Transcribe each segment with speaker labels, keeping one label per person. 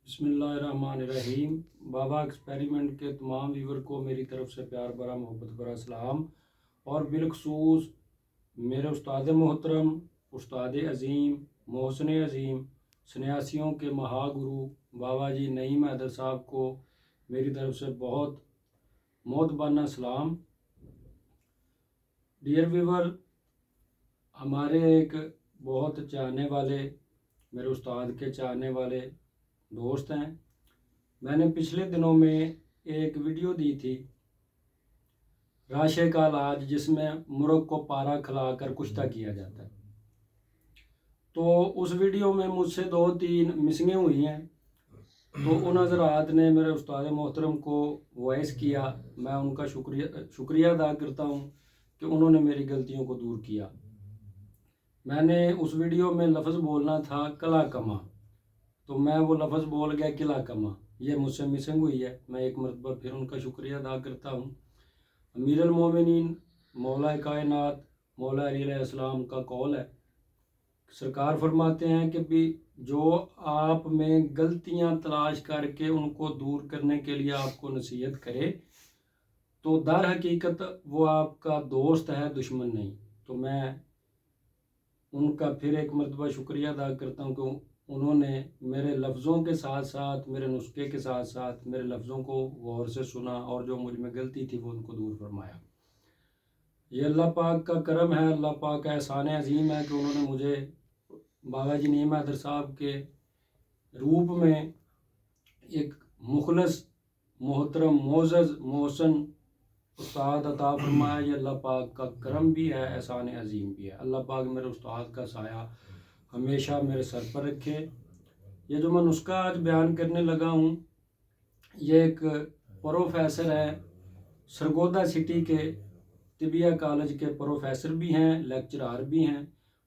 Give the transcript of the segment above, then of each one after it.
Speaker 1: بسم اللہ الرحمن الرحیم۔ بابا ایکسپیریمنٹ کے تمام ویور کو میری طرف سے پیار بھرا محبت بھرا سلام، اور بالخصوص میرے استاد محترم، استاد عظیم، محسن عظیم، سنیاسیوں کے مہا گرو بابا جی نعیم حیدر صاحب کو میری طرف سے بہت محتبانہ سلام۔ ڈیئر ویور، ہمارے ایک بہت چاہنے والے، میرے استاد کے چاہنے والے دوست ہیں۔ میں نے پچھلے دنوں میں ایک ویڈیو دی تھی، راشے کا علاج، جس میں مرغ کو پارا کھلا کر کشتہ کیا جاتا ہے۔ تو اس ویڈیو میں مجھ سے 2-3 مسنگیں ہوئی ہیں، تو ان حضرات نے میرے استاد محترم کو وائس کیا۔ میں ان کا شکریہ ادا کرتا ہوں کہ انہوں نے میری غلطیوں کو دور کیا۔ میں نے اس ویڈیو میں لفظ بولنا تھا کلا کما، تو میں وہ لفظ بول گیا قلعہ کما، یہ مجھ سے مسنگ ہوئی ہے۔ میں ایک مرتبہ پھر ان کا شکریہ ادا کرتا ہوں۔ امیر المومنین مولا کائنات مولا علی علیہ السلام کا قول ہے، سرکار فرماتے ہیں کہ بھی جو آپ میں غلطیاں تلاش کر کے ان کو دور کرنے کے لیے آپ کو نصیحت کرے تو در حقیقت وہ آپ کا دوست ہے، دشمن نہیں۔ تو میں ان کا پھر ایک مرتبہ شکریہ ادا کرتا ہوں کہ انہوں نے میرے لفظوں کے ساتھ ساتھ، میرے نسخے کے ساتھ ساتھ میرے لفظوں کو غور سے سنا، اور جو مجھ میں غلطی تھی وہ ان کو دور فرمایا۔ یہ اللہ پاک کا کرم ہے، اللہ پاک کا احسان عظیم ہے کہ انہوں نے مجھے بابا جی نعیم حیدر صاحب کے روپ میں ایک مخلص، محترم، معزز، محسن استاد عطا فرمایا۔ یہ اللہ پاک کا کرم بھی ہے، احسان عظیم بھی ہے۔ اللہ پاک میرے استاد کا سایہ ہمیشہ میرے سر پر رکھے۔ یہ جو میں نسخہ آج بیان کرنے لگا ہوں، یہ ایک پروفیسر ہے، سرگودا سٹی کے طبیہ کالج کے پروفیسر بھی ہیں، لیکچرار بھی ہیں۔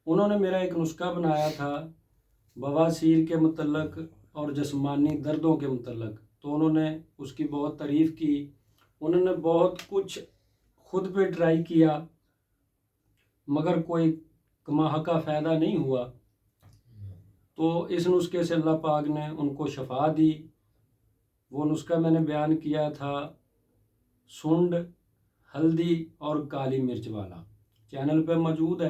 Speaker 1: انہوں نے میرا ایک نسخہ بنایا تھا بواسیر کے متعلق اور جسمانی دردوں کے متعلق، تو انہوں نے اس کی بہت تعریف کی۔ انہوں نے بہت کچھ خود پہ ٹرائی کیا، مگر کوئی کما کا فائدہ نہیں ہوا۔ تو اس نسخے سے اللہ پاک نے ان کو شفا دی۔ وہ نسخہ میں نے بیان کیا تھا سنڈ، ہلدی اور کالی مرچ والا، چینل پہ موجود ہے۔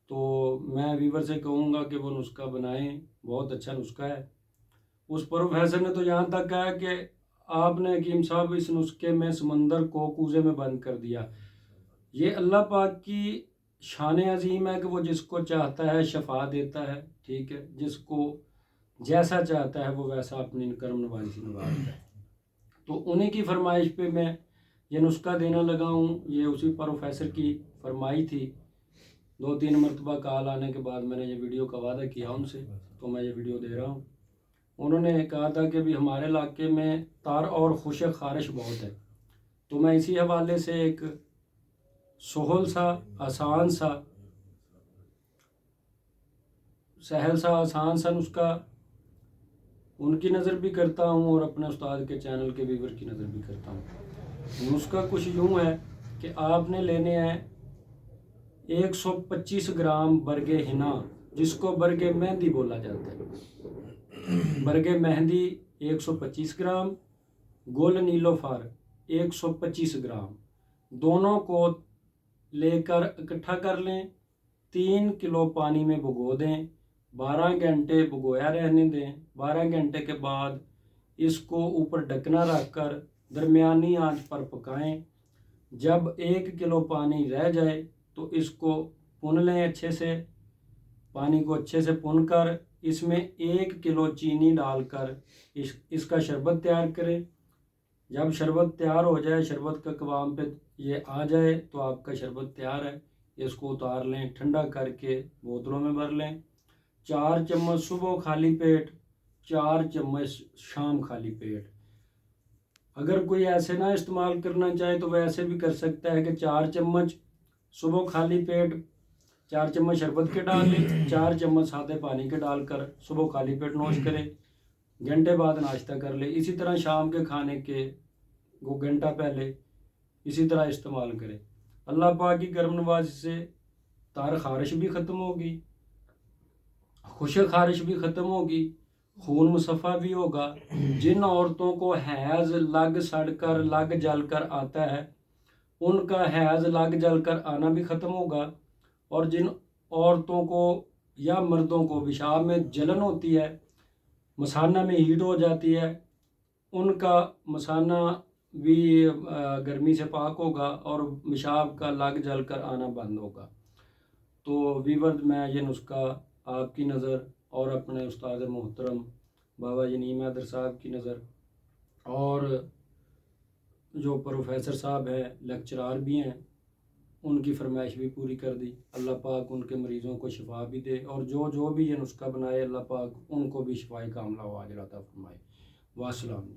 Speaker 1: تو میں ویور سے کہوں گا کہ وہ نسخہ بنائیں، بہت اچھا نسخہ ہے۔ اس پروفیسر نے تو یہاں تک کہا کہ آپ نے حکیم صاحب اس نسخے میں سمندر کو کوزے میں بند کر دیا۔ یہ اللہ پاک کی شان عظیم ہے کہ وہ جس کو چاہتا ہے شفا دیتا ہے، ٹھیک ہے، جس کو جیسا چاہتا ہے وہ ویسا اپنی کرم نوازی سے نوازتا ہے۔ تو انہیں کی فرمائش پہ میں یہ نسخہ دینا لگا ہوں۔ یہ اسی پروفیسر کی فرمائی تھی۔ 2-3 مرتبہ کال آنے کے بعد میں نے یہ ویڈیو کا وعدہ کیا ان سے، تو میں یہ ویڈیو دے رہا ہوں۔ انہوں نے کہا تھا کہ بھی ہمارے علاقے میں تار اور خشک خارش بہت ہے، تو میں اسی حوالے سے ایک سہل سا، آسان سا، سہل سا، آسان سا نسخہ ان کی نظر بھی کرتا ہوں اور اپنے استاد کے چینل کے ویور کی نظر بھی کرتا ہوں۔ نسخہ کچھ یوں ہے کہ آپ نے لینے ہیں 125 گرام برگ ہنا، جس کو برگ مہندی بولا جاتا ہے۔ برگ مہندی 125 گرام، گل نیلوفر 125 گرام، دونوں کو لے کر اکٹھا کر لیں۔ 3 کلو پانی میں بھگو دیں، 12 گھنٹے بھگویا رہنے دیں۔ 12 گھنٹے کے بعد اس کو اوپر ڈھکنا رکھ کر درمیانی آنچ پر پکائیں۔ جب 1 کلو پانی رہ جائے تو اس کو پن لیں اچھے سے، پانی کو اچھے سے پن کر اس میں 1 کلو چینی ڈال کر اس کا شربت تیار کریں۔ جب شربت تیار ہو جائے، شربت کا قوام پہ یہ آ جائے تو آپ کا شربت تیار ہے۔ اس کو اتار لیں، ٹھنڈا کر کے بوتلوں میں بھر لیں۔ 4 چمچ صبح خالی پیٹ، 4 چمچ شام خالی پیٹ۔ اگر کوئی ایسے نہ استعمال کرنا چاہے تو وہ ایسے بھی کر سکتا ہے کہ 4 چمچ صبح خالی پیٹ، 4 چمچ شربت کے ڈال لیں، 4 چمچ سادے پانی کے ڈال کر صبح خالی پیٹ نوش کرے، گھنٹے بعد ناشتہ کر لے۔ اسی طرح شام کے کھانے کے گھنٹہ پہلے اسی طرح استعمال کرے۔ اللہ پاک کی کرم نوازی سے تار خارش بھی ختم ہوگی، خشک خارش بھی ختم ہوگی، خون مصفہ بھی ہوگا. جن عورتوں کو حیض لگ سڑ کر لگ جل کر آتا ہے ان کا حیض لگ جل کر آنا بھی ختم ہوگا. اور جن عورتوں کو یا مردوں کو پیشاب میں جلن ہوتی ہے، مثانہ میں ہیٹ ہو جاتی ہے، ان کا مثانہ بھی گرمی سے پاک ہوگا اور پیشاب کا لگ جل کر آنا بند ہوگا. تو ویورز میں یہ نسخہ آپ کی نظر اور اپنے استاد محترم بابا نعیم حیدر صاحب کی نظر اور جو پروفیسر صاحب ہیں لیکچرار بھی ہیں ان کی فرمائش بھی پوری کر دی. اللہ پاک ان کے مریضوں کو شفا بھی دے اور جو بھی یہ نسخہ بنائے اللہ پاک ان کو بھی شفائی کاملہ و عاجلہ عطا فرمائے. والسلام.